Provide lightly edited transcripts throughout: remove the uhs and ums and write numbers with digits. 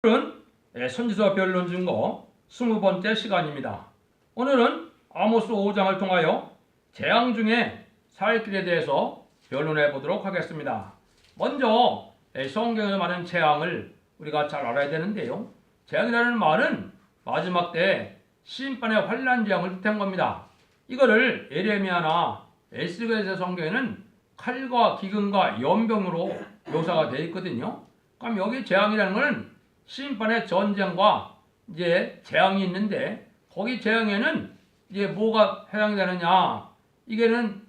오늘은 선지서 변론 증거 20번째 시간입니다. 오늘은 아모스 5장을 통하여 재앙 중에 살 길에 대해서 변론해 보도록 하겠습니다. 먼저 성경에 말하는 재앙을 우리가 잘 알아야 되는데요. 재앙이라는 말은 마지막 때 심판의 환난 재앙을 뜻한 겁니다. 이거를 예레미야나 에스겔서 성경에는 칼과 기근과 연병으로 묘사가 되어 있거든요. 그럼 여기 재앙이라는 것은 심판의 전쟁과 이제 재앙이 있는데, 거기 재앙에는 이제 뭐가 해당이 되느냐? 이게는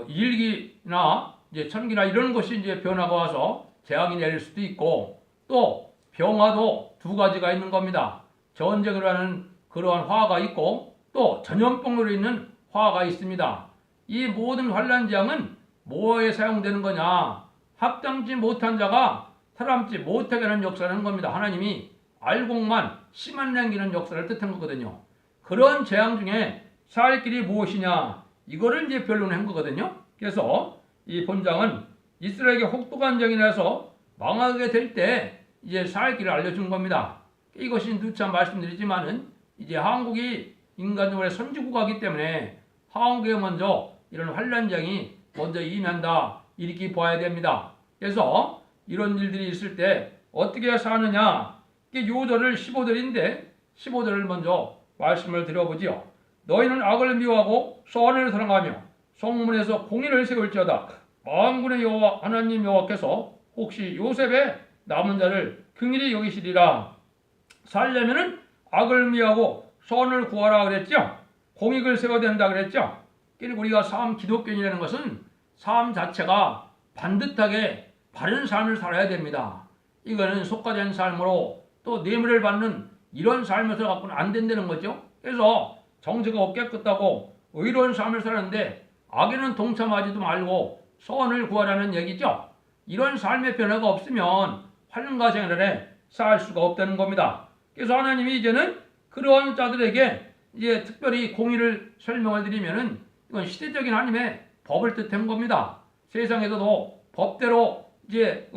일기나 이제 천기나 이런 것이 이제 변화가 와서 재앙이 내릴 수도 있고, 또 병화도 두 가지가 있는 겁니다. 전쟁으로 하는 그러한 화가 있고, 또 전염병으로 있는 화가 있습니다. 이 모든 환난 재앙은 뭐에 사용되는 거냐? 합당치 못한 자가 살아남지 못하게 하는 역사를 하는 겁니다. 하나님이 알곡만 씨만 남기는 역사를 뜻한 거거든요. 그런 재앙 중에 살 길이 무엇이냐? 이거를 이제 변론한 거거든요. 그래서 이 본장은 이스라엘에게 혹독한 재앙이 나서 망하게 될 때 이제 살 길을 알려준 겁니다. 이것이 누차 말씀드리지만은 이제 한국이 인간적으로 선진국가이기 때문에 한국에 먼저 이런 환난 재앙이 먼저 임한다, 이렇게 봐야 됩니다. 그래서 이런 일들이 있을 때 어떻게 사느냐? 이게 요절을 15절인데 15절을 먼저 말씀을 드려보지요. 너희는 악을 미워하고 선을 사랑하며 성문에서 공의를 세울지어다. 만군의 여호와 하나님 여호와께서 혹시 요셉의 남은 자를 긍휼히 여기시리라. 살려면은 악을 미워하고 선을 구하라 그랬죠. 공의를 세워야 된다 그랬죠. 그리고 우리가 삶 기독교인이라는 것은 삶 자체가 반듯하게 바른 삶을 살아야 됩니다. 이거는 속가된 삶으로 또 뇌물을 받는 이런 삶을 살아갖고는 안 된다는 거죠. 그래서 정체가 깨끗하고 의로운 삶을 사는데 악에는 동참하지도 말고 선을 구하라는 얘기죠. 이런 삶의 변화가 없으면 환난과 재앙에 살 수가 없다는 겁니다. 그래서 하나님이 이제는 그런 자들에게 이제 특별히 공의를 설명을 드리면은 이건 시대적인 하나님의 법을 뜻한 겁니다. 세상에서도 법대로 이제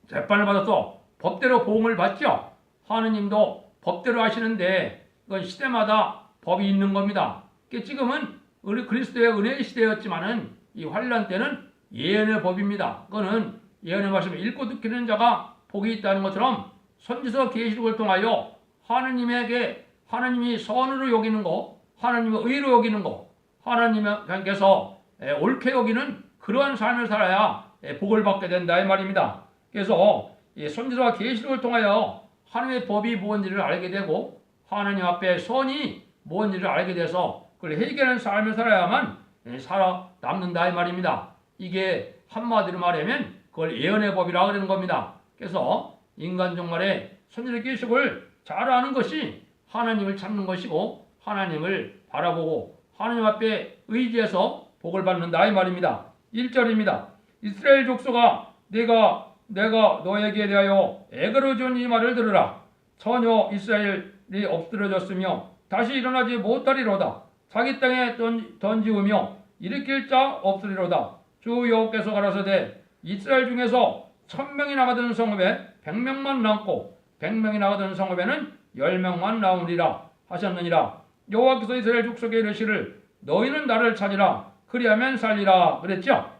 재판을 받아서 법대로 보응을 받죠. 하느님도 법대로 하시는데 이건 시대마다 법이 있는 겁니다. 지금은 우리 그리스도의 은혜의 시대였지만은 이 환난 때는 예언의 법입니다. 그거는 예언의 말씀을 읽고 듣기는 자가 복이 있다는 것처럼 선지서 계시록을 통하여 하나님이 선으로 여기는 거, 하나님의 의로 여기는 거, 하나님께서 옳게 여기는 그러한 삶을 살아야 복을 받게 된다 이 말입니다. 그래서 선지서와 계시록을 통하여 하나님의 법이 무엇인지를 알게 되고 하나님 앞에 선이 무엇인지를 알게 돼서 그걸 해결하는 삶을 살아야만 살아남는다 이 말입니다. 이게 한마디로 말하면 그걸 예언의 법이라고 그러는 겁니다. 그래서 인간 종말에 선지서 계시록을 잘 아는 것이 하나님을 찾는 것이고 하나님을 바라보고 하나님 앞에 의지해서 복을 받는다 이 말입니다. 1절입니다. 이스라엘 족속아 내가 너에게 대하여 애거로 준 이 말을 들으라. 전혀 이스라엘이 엎드러졌으며 다시 일어나지 못하리로다. 자기 땅에 던지우며 일으킬 자 없으리로다. 주 여호와께서 가라사대 이스라엘 중에서 1000명이 나가던 성읍에 100명만 남고 100명이 나가던 성읍에는 10명만 나오리라 하셨느니라. 여호와께서 이스라엘 족속에 이르시를 너희는 나를 찾으라. 그리하면 살리라 그랬죠.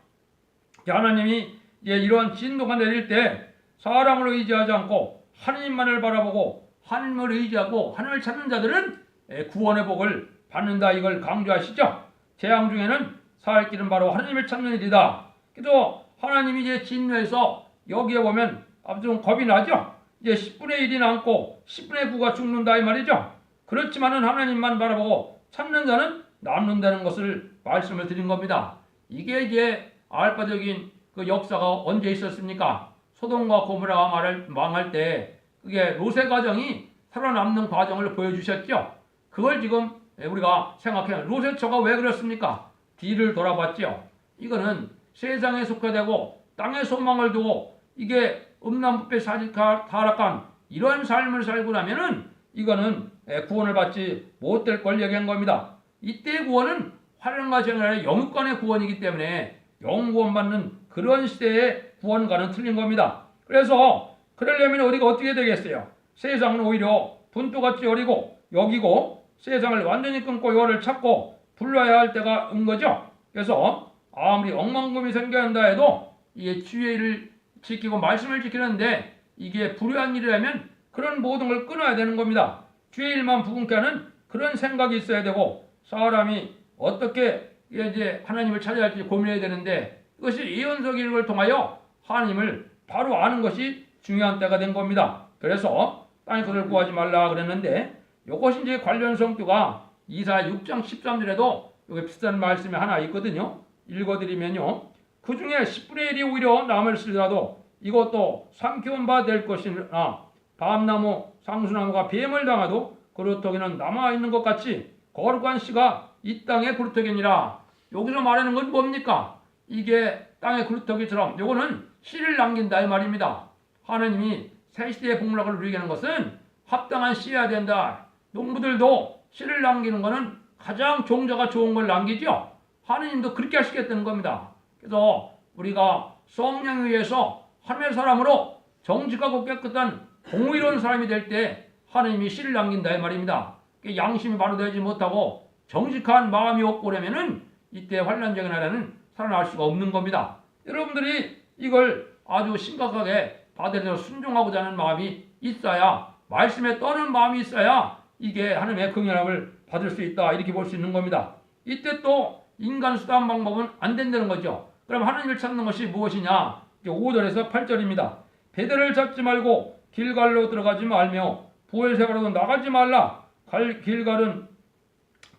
하나님이 이런 진노가 내릴 때 사람을 의지하지 않고 하나님만을 바라보고 하나님을 의지하고 하나님을 찾는 자들은 구원의 복을 받는다, 이걸 강조하시죠. 재앙 중에는 살 길은 바로 하나님을 찾는 일이다. 그래서 하나님이 이제 진노해서 여기에 보면 좀 겁이 나죠. 이제 10분의 1이 남고 10분의 9가 죽는다 이 말이죠. 그렇지만은 하나님만 바라보고 찾는 자는 남는다는 것을 말씀을 드린 겁니다. 이게 이제 알파적인 그 역사가 언제 있었습니까? 소돔과 고모라가 망할 때 그게 롯의 가정이 살아남는 과정을 보여주셨죠. 그걸 지금 우리가 생각해요. 롯의 처가 왜 그렇습니까? 뒤를 돌아봤죠. 이거는 세상에 속해되고 땅에 소망을 두고 이게 음란부패 타락한 이런 삶을 살고 나면은 이거는 구원을 받지 못될 걸 얘기한 겁니다. 이때의 구원은 환난과 재앙의 영육간의 구원이기 때문에 영구원 받는 그런 시대의 구원과는 틀린 겁니다. 그래서 그러려면 우리가 어떻게 되겠어요? 세상은 오히려 분토같이 여리고 여기고 세상을 완전히 끊고 요를 찾고 불러야 할 때가 온 거죠. 그래서 아무리 억만금이 생겨난다 해도 이게 주의를 지키고 말씀을 지키는데 이게 불효한 일이라면 그런 모든 걸 끊어야 되는 겁니다. 주의 일만 부근케 하는 그런 생각이 있어야 되고 사람이 어떻게 이제 하나님을 찾아야 할지 고민해야 되는데 이것이 예언서 기록을 통하여 하나님을 바로 아는 것이 중요한 때가 된 겁니다. 그래서 땅의 것을 구하지 말라 그랬는데 이것이 이제 관련 성교가 이사 6장 13절에도 여기 비슷한 말씀이 하나 있거든요. 읽어드리면요. 그 중에 10분의 1이 오히려 남을 쓰더라도 이것도 삼키운 바 될 것이나 밤나무, 상수나무가 뱀을 당하도 그루터기는 남아있는 것 같이 거룩한 씨가 이 땅의 그루터기니라. 여기서 말하는 건 뭡니까? 이게 땅의 그루터기처럼 요거는 씨를 남긴다 이 말입니다. 하나님이 새 시대의 복락을 누리게 하는 것은 합당한 씨여야 된다. 농부들도 씨를 남기는 것은 가장 종자가 좋은 걸 남기죠. 하나님도 그렇게 하시겠다는 겁니다. 그래서 우리가 성령에 의해서 하나님의 사람으로 정직하고 깨끗한 공의로운 사람이 될 때 하나님이 씨를 남긴다 이 말입니다. 양심이 바로 되지 못하고 정직한 마음이 없고 그러면은 이때 환난적인 나라는 살아날 수가 없는 겁니다. 여러분들이 이걸 아주 심각하게 받아들여서 순종하고자 하는 마음이 있어야 말씀에 떠는 마음이 있어야 이게 하나님의 긍휼함을 받을 수 있다 이렇게 볼 수 있는 겁니다. 이때 또 인간 수단 방법은 안 된다는 거죠. 그럼 하나님을 찾는 것이 무엇이냐? 5절에서 8절입니다. 베델을 잡지 말고 길갈로 들어가지 말며 부엘세바로 나가지 말라. 길갈은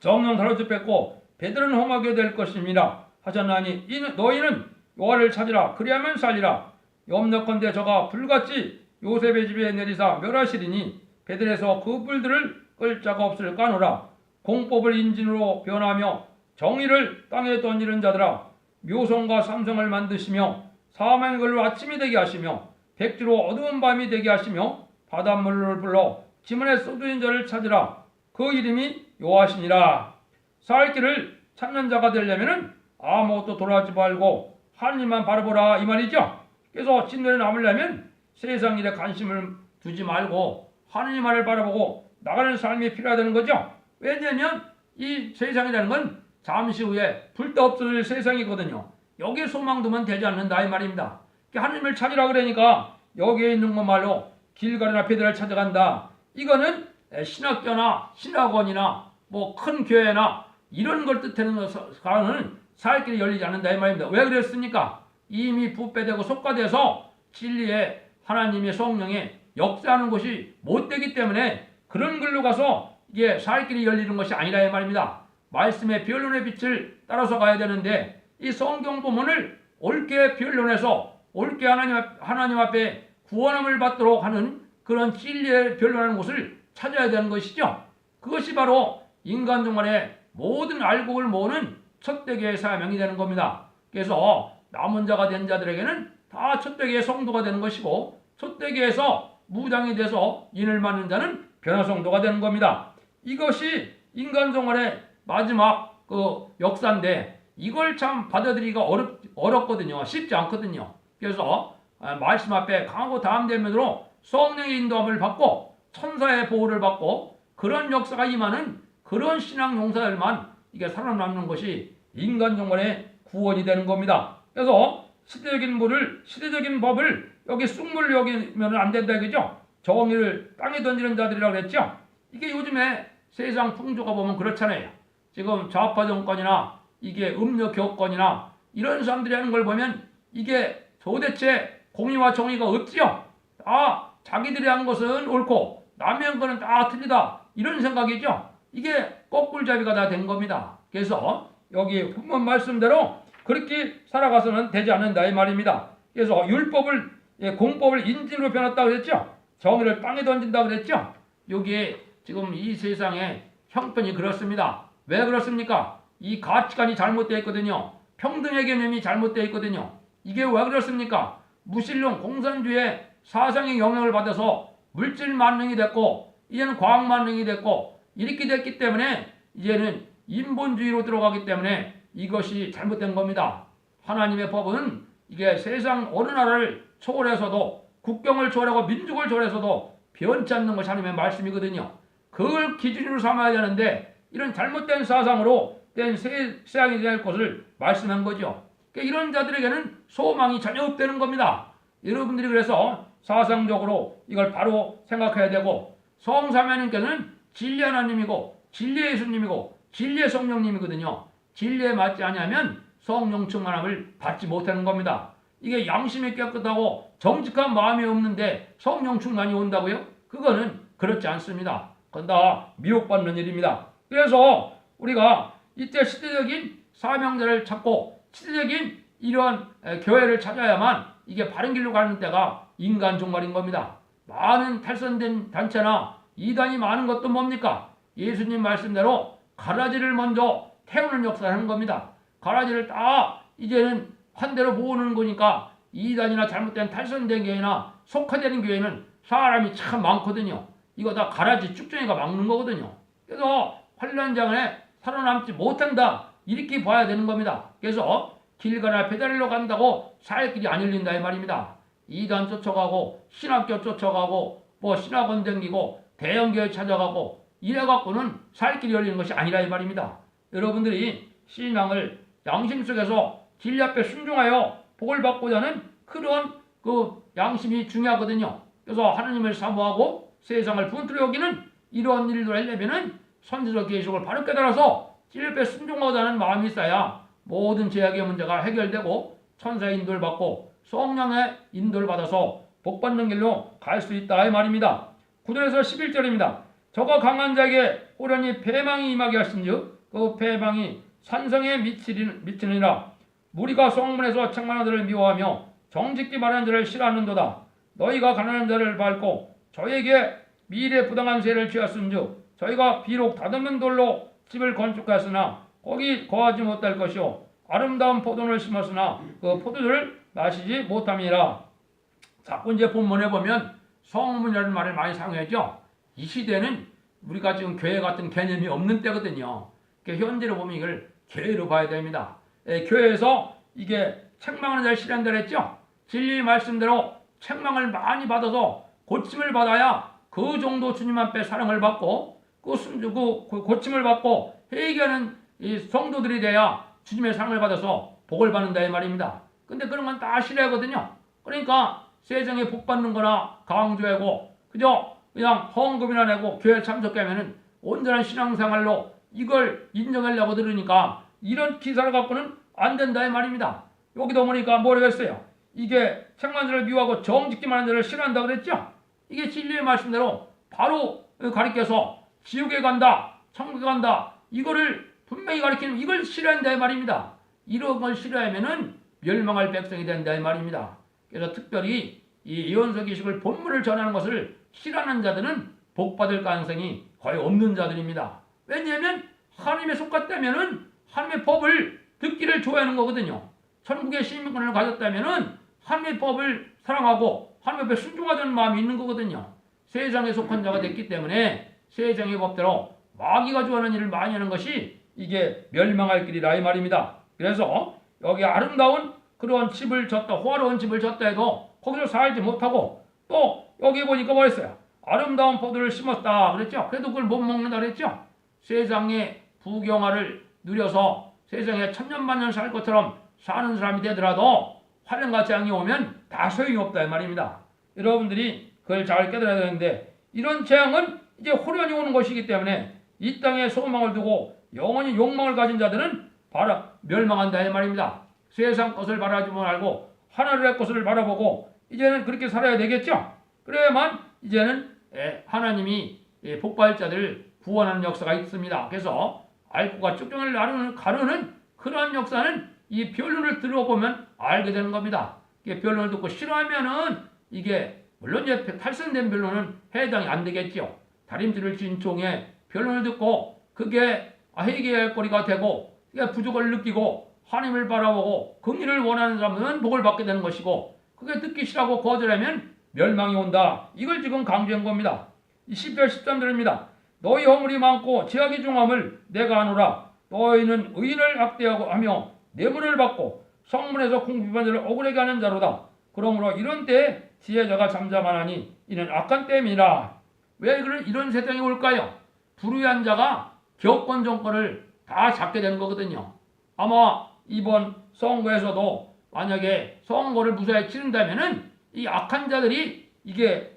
정령 사로잡 뺏고 베델은 험하게 될 것입니다. 하셨나니 너희는 여호와를 찾으라. 그리하면 살리라. 염려컨대 저가 불같이 요셉의 집에 내리사 멸하시리니 베델에서 그 뿔들을 끌 자가 없을 까노라. 공법을 인진으로 변하며 정의를 땅에 던지는 자들아 묘성과 삼성을 만드시며 사망의 걸로 아침이 되게 하시며 백지로 어두운 밤이 되게 하시며 바닷물을 불러 지문에 쏟으신 자를 찾으라. 그 이름이 여호와시니라. 살 길을 찾는 자가 되려면은 아무것도 돌아가지 말고 하나님만 바라보라 이 말이죠. 그래서 진노에 남으려면 세상 일에 관심을 두지 말고 하나님만을 바라보고 나가는 삶이 필요하다는 거죠. 왜냐하면 이 세상이라는 건 잠시 후에 불도 없어질 세상이거든요. 여기에 소망 두면 되지 않는다 이 말입니다. 하나님을 찾으라 그러니까 여기에 있는 것말로 길갈이나 베델을 찾아간다. 이거는 신학교나 신학원이나 뭐 큰 교회나 이런 걸 뜻하는 것은 살 길이 열리지 않는다 이 말입니다. 왜 그랬습니까? 이미 부패되고 속과돼서 진리에 하나님의 성령에 역사하는 것이 못되기 때문에 그런 길로 가서 이게 살 길이 열리는 것이 아니라 이 말입니다. 말씀의 변론의 빛을 따라서 가야 되는데 이 성경 본문을 옳게 변론해서 옳게 하나님 앞에 구원함을 받도록 하는 그런 진리에 변론하는 곳을 찾아야 되는 것이죠. 그것이 바로 인간 동안의 모든 알곡을 모으는 첫대기의 사명이 되는 겁니다. 그래서 남은 자가 된 자들에게는 다 첫대기의 성도가 되는 것이고 첫대기에서 무장이 돼서 인을 맞는 자는 변화성도가 되는 겁니다. 이것이 인간 동안의 마지막 그 역사인데 이걸 참 받아들이기가 어렵거든요. 쉽지 않거든요. 그래서 말씀 앞에 강하고 담대한 면으로 성령의 인도함을 받고 천사의 보호를 받고 그런 역사가 임하는 그런 신앙 용사들만 이게 살아남는 것이 인간 정말의 구원이 되는 겁니다. 그래서 시대적인 법을 여기 쑥물 여기면 안 된다 그죠? 정의를 땅에 던지는 자들이라고 그랬죠? 이게 요즘에 세상 풍조가 보면 그렇잖아요. 지금 좌파 정권이나 이게 음료 교권이나 이런 사람들이 하는 걸 보면 이게 도대체 공의와 정의가 없지요. 자기들이 한 것은 옳고 남의 한 거는 다 틀리다 이런 생각이죠. 이게 거꾸로잡이가 다 된 겁니다. 그래서 여기 본문 말씀대로 그렇게 살아가서는 되지 않는다 이 말입니다. 그래서 공법을 인진으로 변했다고 그랬죠. 정의를 땅에 던진다고 그랬죠. 여기에 지금 이 세상의 형편이 그렇습니다. 왜 그렇습니까? 이 가치관이 잘못되어 있거든요. 평등의 개념이 잘못되어 있거든요. 이게 왜 그렇습니까? 무신론 공산주의 사상의 영향을 받아서 물질 만능이 됐고 이제는 과학 만능이 됐고 이렇게 됐기 때문에 이제는 인본주의로 들어가기 때문에 이것이 잘못된 겁니다. 하나님의 법은 이게 세상 어느 나라를 초월해서도 국경을 초월하고 민족을 초월해서도 변치 않는 것이 하나님의 말씀이거든요. 그걸 기준으로 삼아야 되는데 이런 잘못된 사상으로 된 세상이 될 것을 말씀한 거죠. 그러니까 이런 자들에게는 소망이 전혀 없다는 겁니다. 여러분들이 그래서 사상적으로 이걸 바로 생각해야 되고, 성삼위하나님께서는 진리 하나님이고 진리 예수님이고 진리 성령님이거든요. 진리에 맞지 않으면 성령 충만함을 받지 못하는 겁니다. 이게 양심이 깨끗하고 정직한 마음이 없는데 성령 충만이 온다고요? 그거는 그렇지 않습니다. 그건 다 미혹받는 일입니다. 그래서 우리가 이때 시대적인 사명자를 찾고 시대적인 이러한 교회를 찾아야만 이게 바른 길로 가는 때가 인간 종말인 겁니다. 많은 탈선된 단체나 이단이 많은 것도 뭡니까? 예수님 말씀대로 가라지를 먼저 태우는 역사를 하는 겁니다. 가라지를 다 이제는 한 대로 모으는 거니까 이단이나 잘못된 탈선된 교회나 속화되는 교회는 사람이 참 많거든요. 이거 다 가라지 쭉정이가 막는 거거든요. 그래서 환란장에 살아남지 못한다, 이렇게 봐야 되는 겁니다. 그래서 길 가나 배달로 간다고 살 길이 안 열린다 이 말입니다. 이단 쫓아가고 신학교 쫓아가고 뭐 신학원 댕기고 대형교회 찾아가고 이래갖고는 살 길이 열리는 것이 아니라 이 말입니다. 여러분들이 신앙을 양심 속에서 진리 앞에 순종하여 복을 받고자 하는 그런 그 양심이 중요하거든요. 그래서 하나님을 사모하고 세상을 분투로 여기는 이러한 일을 하려면은 선지적 계시록을 바로 깨달아서 진리 앞에 순종하고자 하는 마음이 있어야 모든 죄악의 문제가 해결되고 천사의 인도를 받고 성령의 인도를 받아서 복받는 길로 갈 수 있다 이 말입니다. 9절에서 11절입니다. 저가 강한 자에게 호련히 패망이 임하게 하신즉 그 패망이 산성에 미치느니라. 무리가 성문에서 책망하는 자를 미워하며 정직히 말하는 자를 싫어하는도다. 너희가 가난한 자를 밟고 저에게 미래 부당한 세를 취하신즉 저희가 비록 다듬은 돌로 집을 건축하였으나 거기 거하지 못할 것이요 아름다운 포도를 심었으나 그 포도를 마시지 못함이라. 자꾸 이제 본문에 보면 성문이라는 말을 많이 사용하죠. 이 시대는 우리가 지금 교회 같은 개념이 없는 때거든요. 그러니까 현재로 보면 이걸 교회로 봐야 됩니다. 교회에서 이게 책망하는 자를 싫어한다 그랬죠. 진리 말씀대로 책망을 많이 받아서 고침을 받아야 그 정도 주님 앞에 사랑을 받고 그 고침을 받고 회개하는 이 성도들이 돼야 주님의 사랑을 받아서 복을 받는다 이 말입니다. 근데 그런 건 다 싫어하거든요. 그러니까 세상에 복 받는 거나 강조하고 그저 그냥 헌금이나 내고 교회 참석하면은 온전한 신앙생활로 이걸 인정하려고 들으니까 이런 기사를 갖고는 안 된다 이 말입니다. 여기도 보니까 뭐라고 했어요? 이게 책망하는 자를 미워하고 정직히 말하는 자를 싫어한다 그랬죠? 이게 진리의 말씀대로 바로 가리켜서 지옥에 간다, 천국에 간다, 이거를 분명히 가리키는 이걸 싫어한다 이 말입니다. 이런 걸 싫어하면은 멸망할 백성이 된다 이 말입니다. 그래서 특별히 이 예언서 기식을 본문을 전하는 것을 싫어하는 자들은 복받을 가능성이 거의 없는 자들입니다. 왜냐하면 하나님의 속갔다면은 하나님의 법을 듣기를 좋아하는 거거든요. 천국의 시민권을 가졌다면은 하나님의 법을 사랑하고 하나님의 법에 순종하자는 마음이 있는 거거든요. 세상에 속한 자가 됐기 때문에 세상의 법대로 마귀가 좋아하는 일을 많이 하는 것이 이게 멸망할 길이라 이 말입니다. 그래서 여기 아름다운 그런 집을 졌다, 호화로운 집을 졌다 해도 거기서 살지 못하고 또 여기 보니까 뭐랬어요? 아름다운 포도를 심었다 그랬죠? 그래도 그걸 못 먹는다 그랬죠? 세상의 부경화를 누려서 세상에 천년만년 살 것처럼 사는 사람이 되더라도 환란과 재앙이 오면 다 소용이 없다 이 말입니다. 여러분들이 그걸 잘 깨달아야 되는데 이런 재앙은 이제 호련히 오는 것이기 때문에 이 땅에 소망을 두고 영원히 욕망을 가진 자들은 멸망한다 이 말입니다. 세상 것을 바라지 말고 하나님의 것을 바라보고 이제는 그렇게 살아야 되겠죠. 그래야만 이제는 하나님이 복받을 자들을 구원하는 역사가 있습니다. 그래서 알고가 쭉정을 가르는 그러한 역사는 이 변론을 들어보면 알게 되는 겁니다. 변론을 듣고 싫어하면은 이게 물론 이제 탈선된 변론은 해당이 안 되겠죠. 다림질을 진 종에 변론을 듣고 그게 회개할 거리가 되고 부족을 느끼고 하나님을 바라보고 긍휼을 원하는 사람은 복을 받게 되는 것이고 그게 듣기 싫어하고 거절하면 멸망이 온다. 이걸 지금 강조한 겁니다. 10절 13절입니다. 너희 허물이 많고 죄악이 중함을 내가 아노라. 너희는 의인을 학대하고 하며 뇌물을 받고 성문에서 궁핍한 자를 억울하게 하는 자로다. 그러므로 이런 때에 지혜자가 잠잠하나니 이는 악한 때문이라. 왜 이런 세상이 올까요? 불의한 자가 기업권 정권을 다 잡게 되는 거거든요. 아마 이번 선거에서도 만약에 선거를 무사히 치른다면은 이 악한 자들이 이게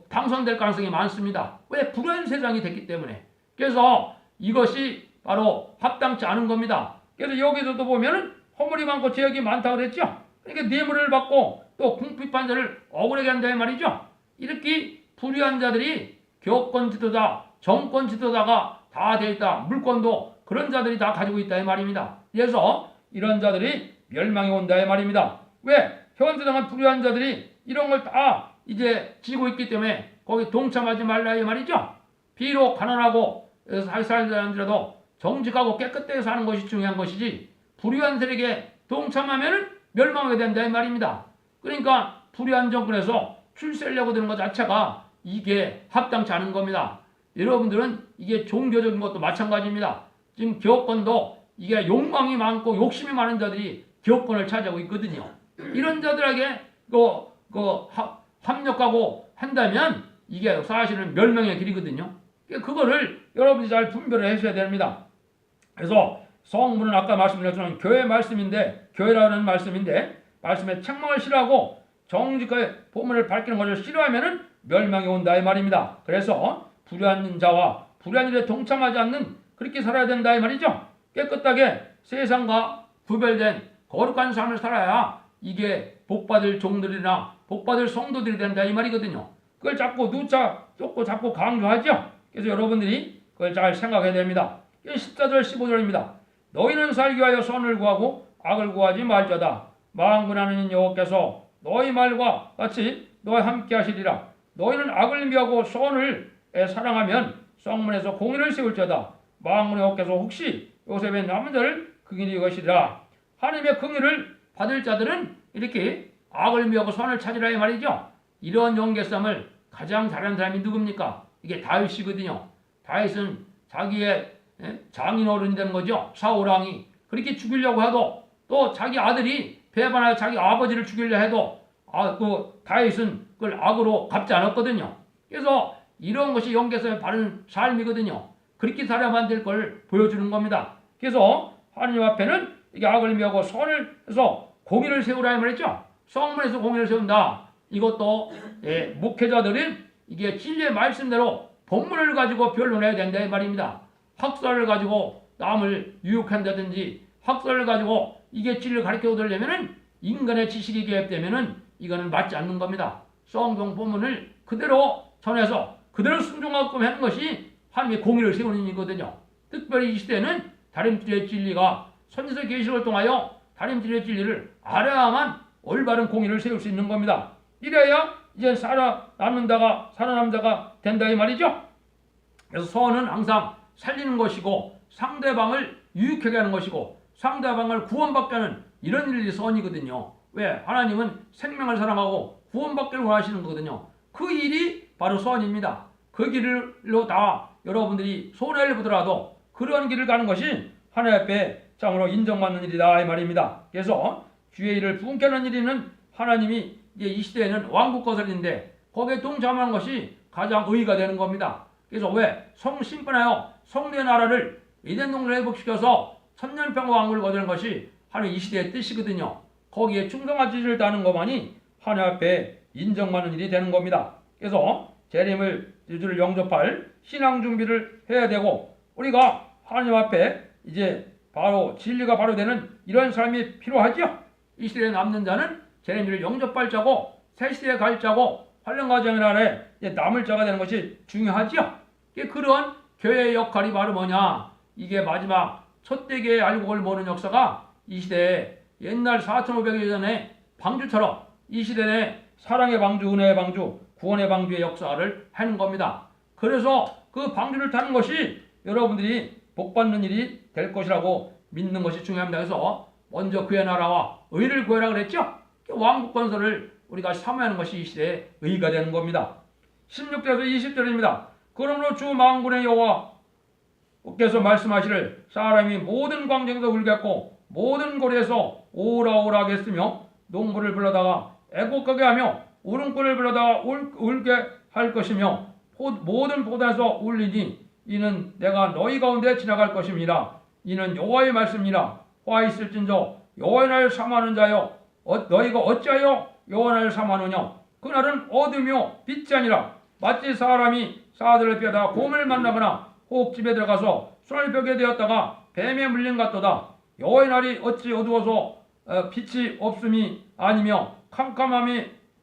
당선될 가능성이 많습니다. 왜? 불의한 세상이 됐기 때문에. 그래서 이것이 바로 합당치 않은 겁니다. 그래서 여기서도 보면은 허물이 많고 죄악이 많다고 그랬죠. 그러니까 뇌물을 받고 또 궁핍한 자를 억울하게 한다 말이죠. 이렇게 불의한 자들이 교권 지도자, 정권 지도자가 다 돼 있다. 물권도 그런 자들이 다 가지고 있다 이 말입니다. 그래서 이런 자들이 멸망이 온다 이 말입니다. 왜? 현세상은 불의한 자들이 이런 걸 다 이제 지고 있기 때문에 거기 동참하지 말라 이 말이죠. 비록 가난하고 살살한지라도 정직하고 깨끗하게 사는 것이 중요한 것이지 불의한 세력에 동참하면 멸망하게 된다 이 말입니다. 그러니까 불의한 정권에서 출세하려고 드는 것 자체가 이게 합당치 않은 겁니다. 여러분들은 이게 종교적인 것도 마찬가지입니다. 지금 기업권도 이게 욕망이 많고 욕심이 많은 자들이 기업권을 차지하고 있거든요. 이런 자들에게 합력하고 한다면 이게 사실은 멸망의 길이거든요. 그거를 여러분이 잘 분별을 하셔야 됩니다. 그래서 성문은 아까 말씀드렸지만 교회 말씀인데, 교회라는 말씀인데, 말씀에 책망을 싫어하고 정직하게 본문을 밝히는 것을 싫어하면은 멸망이 온다 이 말입니다. 그래서 불의한 자와 불의한 일에 동참하지 않는 그렇게 살아야 된다 이 말이죠. 깨끗하게 세상과 구별된 거룩한 삶을 살아야 이게 복받을 종들이나 복받을 성도들이 된다 이 말이거든요. 그걸 자꾸 누차 쫓고 자꾸 강조하죠. 그래서 여러분들이 그걸 잘 생각해야 됩니다. 14절 15절입니다. 너희는 살기 위하여 선을 구하고 악을 구하지 말자다. 만군하는 여호와께서 너희 말과 같이 너희 함께 하시리라. 너희는 악을 미하고 선을 사랑하면 성문에서 공의를 세울자다. 만군의 여호와께서 혹시 요셉의 남은 자를 긍휼히 여기시리라. 하나님의 긍휼을 받을 자들은 이렇게 악을 미하고 선을 찾으라 이 말이죠. 이런 연계성을 가장 잘하는 사람이 누굽니까? 이게 다윗이거든요. 다윗은 자기의 장인어른이 되는 거죠. 사울왕이 그렇게 죽이려고 해도 또 자기 아들이 배반하여 자기 아버지를 죽이려 해도 다윗은 그걸 악으로 갚지 않았거든요. 그래서 이런 것이 연계성의 바른 삶이거든요. 그렇게 살아야만 될 걸 보여주는 겁니다. 그래서 하나님 앞에는 이게 악을 미하고 선을 해서 공의를 세우라 말했죠. 성문에서 공의를 세운다. 이것도 목회자들은 이게 진리의 말씀대로 본문을 가지고 변론해야 된다 이 말입니다. 학설을 가지고 남을 유혹한다든지 학설을 가지고 이게 진리를 가르쳐 오려면은 인간의 지식이 개입되면은 이거는 맞지 않는 겁니다. 성경 본문을 그대로 전해서 그대로 순종하고 하는 것이 하나님의 공의를 세우는 일이거든요. 특별히 이 시대는 다림질의 진리가 선지서 계시를 통하여 다림질의 진리를 알아야만 올바른 공의를 세울 수 있는 겁니다. 이래야 이제 살아남는다가 살아남자가 된다 이 말이죠. 그래서 선은 항상 살리는 것이고 상대방을 유익하게 하는 것이고 상대방을 구원받게 하는 이런 일이 선이거든요. 왜? 하나님은 생명을 사랑하고 구원받기를 원하시는 거거든요. 그 일이 바로 선입니다. 그 길로 다 여러분들이 손해를 보더라도 그런 길을 가는 것이 하나님 앞에 참으로 인정받는 일이다 이 말입니다. 그래서 주의 일을 부흥케 하는 일은 하나님이 이 시대에는 왕국 거설인데 거기에 동참하는 것이 가장 의의가 되는 겁니다. 그래서 왜? 심판하여 성도의 나라를 에덴 동산에 회복시켜서 천년평화 왕국을 거두는 것이 하나님 이 시대의 뜻이거든요. 거기에 충성하지를 다는 것만이 하나님 앞에 인정받는 일이 되는 겁니다. 그래서 재림을 영접할 신앙 준비를 해야 되고 우리가 하나님 앞에 이제 바로 진리가 바로 되는 이런 삶이 필요하죠. 이 시대에 남는 자는 재림을 영접할 자고 새 시대에 갈 자고 환란 과정을 안에 남을 자가 되는 것이 중요하죠. 그런 교회의 역할이 바로 뭐냐? 이게 마지막 첫 대교의 알곡을 모는 역사가 이 시대에 옛날 4,500여 년 전에 방주처럼 이 시대에 사랑의 방주, 은혜의 방주, 구원의 방주의 역사를 하는 겁니다. 그래서 그 방주를 타는 것이 여러분들이 복받는 일이 될 것이라고 믿는 것이 중요합니다. 그래서 먼저 그의 나라와 의를 구해라 그랬죠. 왕국 건설을 우리가 사모하는 것이 이 시대의 의의가 되는 겁니다. 16절에서 20절입니다. 그러므로 주 만군의 여호와께서 말씀하시를 사람이 모든 광장에서 울겠고 모든 거리에서 오라 오라 하겠으며 농부를 불러다가 애곡하게 하며 울음꾼을 불러다가 울게 할 것이며 모든 포도에서 울리니 이는 내가 너희 가운데 지나갈 것입니다. 이는 여호와의 말씀이라. 화 있을진저 여호와의 날을 사모하는 자여 너희가 어찌하여 여호와의 날을 사모하느냐. 그날은 어둠이요 빛이 아니라 마치 사람이 사들을 피하다가 곰을 만나거나 혹 집에 들어가서 손을 벽에 대었다가 뱀에 물린 같도다. 여호와의 날이 어찌 어두워서 빛이 없음이 아니며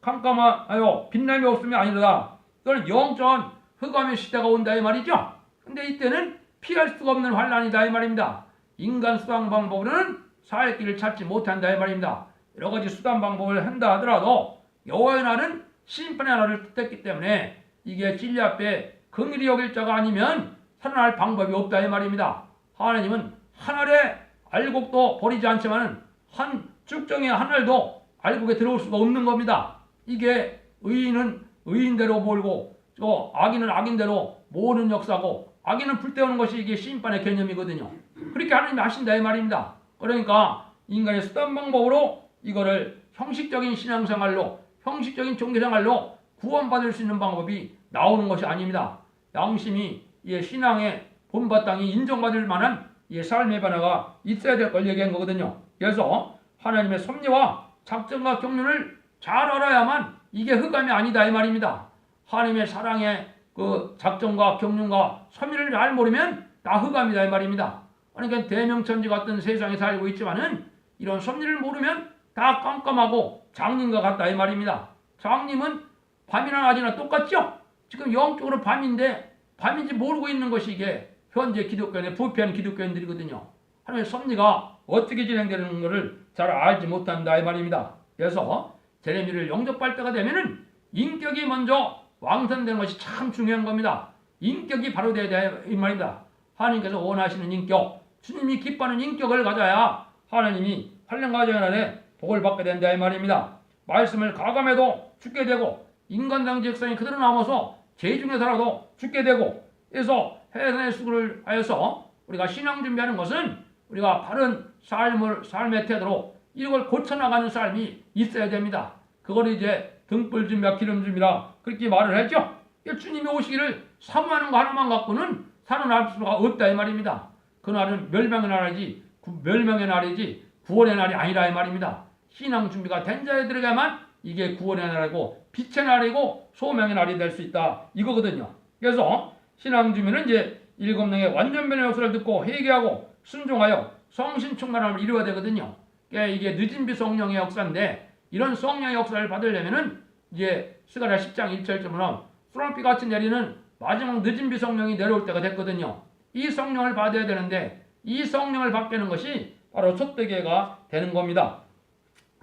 캄캄하여 빛남이 없음이 아니로다. 그건 영적인 흑암의 시대가 온다 이 말이죠. 근데 이때는 피할 수가 없는 환란이다 이 말입니다. 인간 수단 방법으로는 살 길을 찾지 못한다 이 말입니다. 여러 가지 수단 방법을 한다 하더라도 여호와의 날은 심판의 날을 뜻했기 때문에 이게 진리 앞에 긍휼히 여길 자가 아니면 살아날 방법이 없다 이 말입니다. 하나님은 하늘에 알곡도 버리지 않지만 한 쭉정의 하늘도 알곡에 들어올 수가 없는 겁니다. 이게 의인은 의인대로 몰고 또 악인은 악인대로 모으는 역사고 악인은 불태우는 것이 이게 심판의 개념이거든요. 그렇게 하나님이 하신다 이 말입니다. 그러니까 인간의 수단 방법으로 이거를 형식적인 신앙생활로 형식적인 종교생활로 구원받을 수 있는 방법이 나오는 것이 아닙니다. 양심이 신앙의 본바탕이 인정받을 만한 삶의 변화가 있어야 될 걸 얘기한 거거든요. 그래서 하나님의 섭리와 작정과 경륜을 잘 알아야만 이게 흑암이 아니다 이 말입니다. 하나님의 사랑의 그 작정과 경륜과 섭리를 잘 모르면 다 흑암이다 이 말입니다. 그러니까 대명천지 같은 세상에 살고 있지만은 이런 섭리를 모르면 다 깜깜하고 장님과 같다 이 말입니다. 장님은 밤이나 낮이나 똑같죠? 지금 영적으로 밤인데 밤인지 모르고 있는 것이 이게 현재 기독교인의 부패한 기독교인들이거든요. 하나님의 섭리가 어떻게 진행되는 것을 잘 알지 못한다 이 말입니다. 그래서 제레미야를 영접할 때가 되면은 인격이 먼저 왕성되는 것이 참 중요한 겁니다. 인격이 바로 돼야 돼 이 말입니다. 하나님께서 원하시는 인격, 주님이 기뻐하는 인격을 가져야 하나님이 환난 가정 안에 복을 받게 된다 이 말입니다. 말씀을 가감해도 죽게 되고 인간당 적성이 그대로 남아서 죄 중에 살아도 죽게 되고 그래서 해산의 수고를 하여서 우리가 신앙 준비하는 것은 우리가 바른 삶의 태도로 이걸 고쳐나가는 삶이 있어야 됩니다. 그걸 이제 등불 준비와 기름 준비라 그렇게 말을 했죠. 주님이 오시기를 사모하는 거 하나만 갖고는 살아날 수가 없다 이 말입니다. 그날은 멸망의 날이지 구원의 날이 아니라 이 말입니다. 신앙 준비가 된 자들에게만 이게 구원의 날이고 빛의 날이고 소명의 날이 될 수 있다 이거거든요. 그래서 신앙 준비는 이제 7명의 완전변의 역사를 듣고 회개하고 순종하여 성신 충만함을 이루어야 되거든요. 이게 늦은 비 성령의 역사인데 이런 성령의 역사를 받으려면은 이제 스가랴 10장 1절처럼 수랑비 같이 내리는 마지막 늦은 비 성령이 내려올 때가 됐거든요. 이 성령을 받아야 되는데 이 성령을 받게 하는 것이 바로 촛대교회가 되는 겁니다.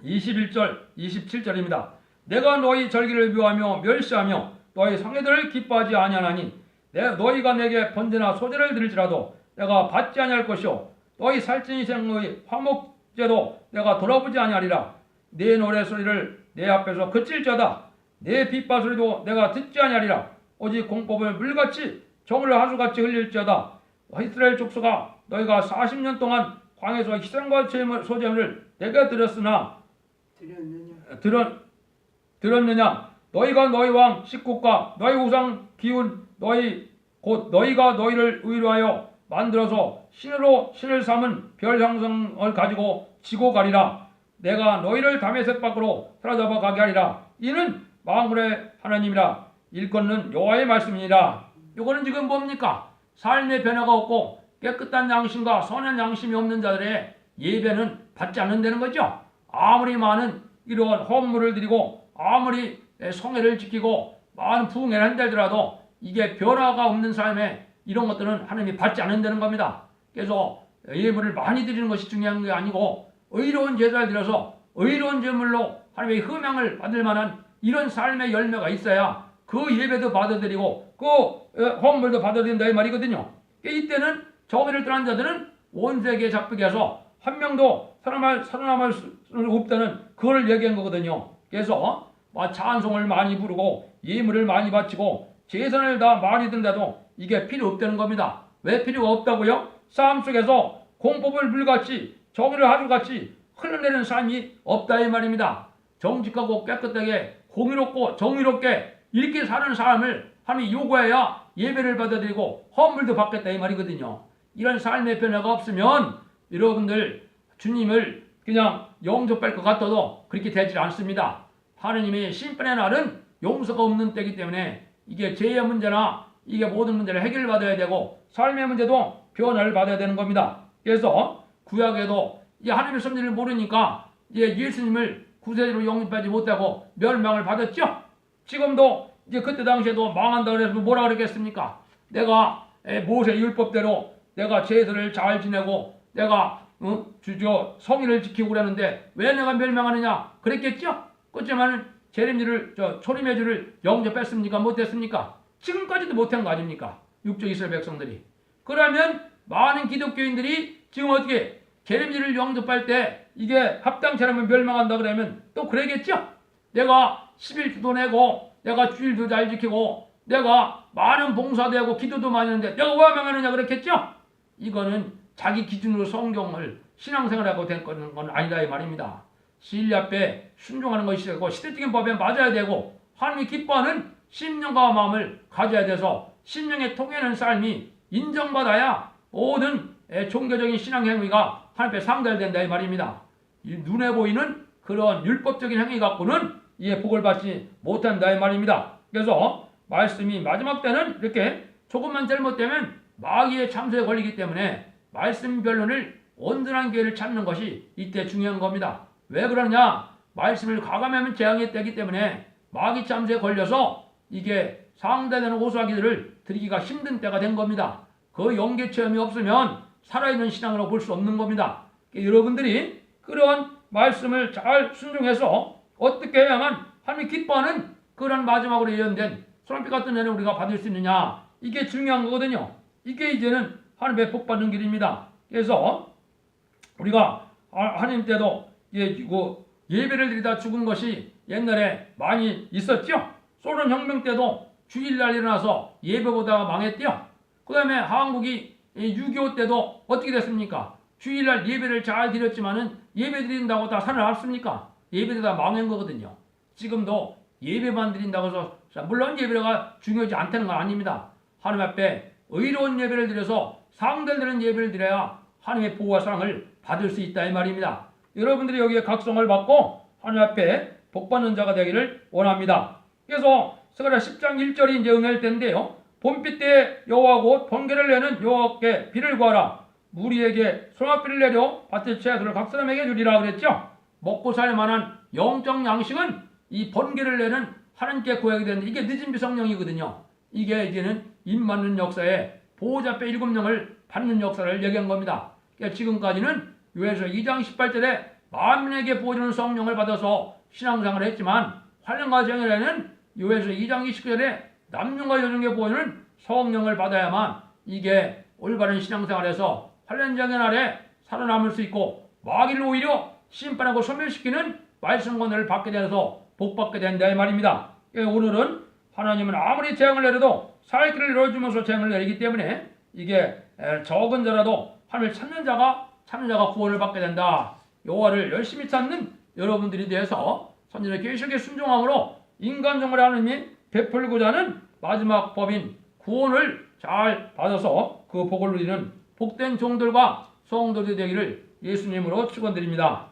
21절 27절입니다. 내가 너희 절기를 묘하며 멸시하며 너희 성례들을 기뻐하지 아니하나니 너희가 내게 번제나 소제를 드릴지라도 내가 받지 아니할 것이요 너희 살찐이생의 화목제도 내가 돌아보지 아니하리라. 내 노래소리를 내 앞에서 그칠자다. 내 빗바소리도 내가 듣지 아니하리라. 오직 공법을 물같이 정을 하수같이 흘릴지어다. 이스라엘 족속아 너희가 40년 동안 광에서 희생과 소제물을 내게 드렸으나 들었느냐? 너희가 너희 왕 식국과 너희 우상 기운 너희가 너희를 의로하여 만들어서 신을 삼은 별 형성을 가지고 지고 가리라. 내가 너희를 다메섹 밖으로 사로잡아 가게 하리라. 이는 만군의 하나님이라. 일컫는 여호와의 말씀이니라. 이거는 지금 뭡니까? 삶의 변화가 없고 깨끗한 양심과 선한 양심이 없는 자들의 예배는 받지 않는다는 거죠. 아무리 많은 이러한 헌물을 드리고 아무리 성회를 지키고 많은 부흥회를 한다더라도 이게 변화가 없는 삶에 이런 것들은 하나님이 받지 않는다는 겁니다. 그래서 예물을 많이 드리는 것이 중요한 게 아니고 의로운 제사를 드려서 의로운 제물로 하나님의 흠양을 받을 만한 이런 삶의 열매가 있어야 그 예배도 받아들이고 그 헌물도 받아들인다 이 말이거든요. 이때는 정의를 떠난 자들은 온 세계에 잡히게해서 한 명도 살아남을 수 없다는 그걸 얘기한 거거든요. 그래서 찬송을 많이 부르고 예물을 많이 바치고 제선을 다 많이 든다도 이게 필요 없다는 겁니다. 왜 필요가 없다고요? 삶 속에서 공법을 물같이 정의를 하주같이 흘러내리는 삶이 없다 이 말입니다. 정직하고 깨끗하게 공의롭고 정의롭게 이렇게 사는 사람을 하나님이 요구해야 예배를 받아들이고 헌물도 받겠다 이 말이거든요. 이런 삶의 변화가 없으면 여러분들 주님을 그냥 영접할 것 같아도 그렇게 되지 않습니다. 하느님의 심판의 날은 용서가 없는 때이기 때문에 이게 죄의 문제나 이게 모든 문제를 해결받아야 되고 삶의 문제도 변화를 받아야 되는 겁니다. 그래서 구약에도 이 하나님의 섭리를 모르니까 예수님을 구세주로 영접하지 못하고 멸망을 받았죠. 지금도 이제 그때 당시에도 망한다 그래서 뭐라 그랬겠습니까? 내가 모세 율법대로 내가 제사를 잘 지내고 내가 주저 성의를 지키고 그러는데 왜 내가 멸망하느냐 그랬겠죠. 그렇지만 제рем지를 초림의 주를 영접했습니까? 못했습니까? 지금까지도 못한 거 아닙니까? 육조 이스라엘 백성들이. 그러면 많은 기독교인들이 지금 어떻게 제рем지를 영접할 때 이게 합당치 않으면 멸망한다 그러면 또 그러겠죠. 내가 11주도 내고 내가 주일도 잘 지키고 내가 많은 봉사도 하고 기도도 많이 하는데 내가 왜 망하느냐 그랬겠죠. 이거는 자기 기준으로 성경을 신앙생활하고 된 건 아니다 이 말입니다. 진리 앞에 순종하는 것이 되고 시대적인 법에 맞아야 되고 하나님이 기뻐하는 심령과 마음을 가져야 돼서 심령에 통하는 삶이 인정받아야 모든 종교적인 신앙 행위가 하나님 앞에 상달된다 이 말입니다. 이 눈에 보이는 그런 율법적인 행위 갖고는 이에 복을 받지 못한다 이 말입니다. 그래서 말씀이 마지막 때는 이렇게 조금만 잘못되면 마귀의 참소에 걸리기 때문에 말씀 변론을 온전한 교회를 찾는 것이 이때 중요한 겁니다. 왜 그러냐? 말씀을 과감하면 재앙의 때이기 때문에 마귀 참소에 걸려서 이게 상대되는 호소하기들을 드리기가 힘든 때가 된 겁니다. 그 영계 체험이 없으면 살아있는 신앙으로 볼 수 없는 겁니다. 여러분들이 그런 말씀을 잘 순종해서 어떻게 해야만 하나님이 기뻐하는 그런 마지막으로 예언된 소란빛 같은 은혜를 우리가 받을 수 있느냐 이게 중요한 거거든요. 이게 이제는 하나님의 복 받는 길입니다. 그래서 우리가 하나님 때도 예배를 드리다 죽은 것이 옛날에 많이 있었죠. 소련 혁명 때도 주일날 일어나서 예배보다가 망했대요. 그 다음에 한국이 6.25 때도 어떻게 됐습니까? 주일날 예배를 잘 드렸지만은 예배 드린다고 다 살아났습니까? 예배드리다 망한 거거든요. 지금도 예배만 드린다고 해서 물론 예배가 중요하지 않다는 건 아닙니다. 하나님 앞에 의로운 예배를 드려서 상달되는 예배를 드려야 하나님의 보호와 사랑을 받을 수 있다 이 말입니다. 여러분들이 여기에 각성을 받고 하나님 앞에 복받는 자가 되기를 원합니다. 그래서 스가랴 10장 1절이 이제 응할 텐데요. 봄비 때 여호와 번개를 내는 여호와께 비를 구하라. 무리에게 소낙비를 내려 밭의 채소를 각 사람에게 주리라 그랬죠. 먹고 살 만한 영적 양식은 이 번개를 내는 하나님께 구하게 되는데 이게 늦은 비성령이거든요. 이게 이제는 입 맞는 역사에 보호자 앞에 7명을 받는 역사를 얘기한 겁니다. 그러니까 지금까지는 요에서 2장 18절에 만민에게 보여주는 성령을 받아서 신앙생활을 했지만 환란과 정결에는 요에서 2장 29절에 남녀가 여종에게 보여주는 성령을 받아야만 이게 올바른 신앙생활에서 환란장의 날에 살아남을 수 있고 마귀를 오히려 심판하고 소멸시키는 말씀과 은혜를 받게 되어서 복받게 된다 이 말입니다. 오늘은 하나님은 아무리 재앙을 내려도 살 길을 열어주면서 재앙을 내리기 때문에 이게 적은 자라도 하나님을 찾는 자가 구원을 받게 된다. 여호와를 열심히 찾는 여러분들이 되어서 선지자 계시록의 순종함으로 인간정을 하나님이 베풀고자 하는 마지막 법인 구원을 잘 받아서 그 복을 누리는 복된 종들과 성도들이 되기를 예수님으로 축원드립니다.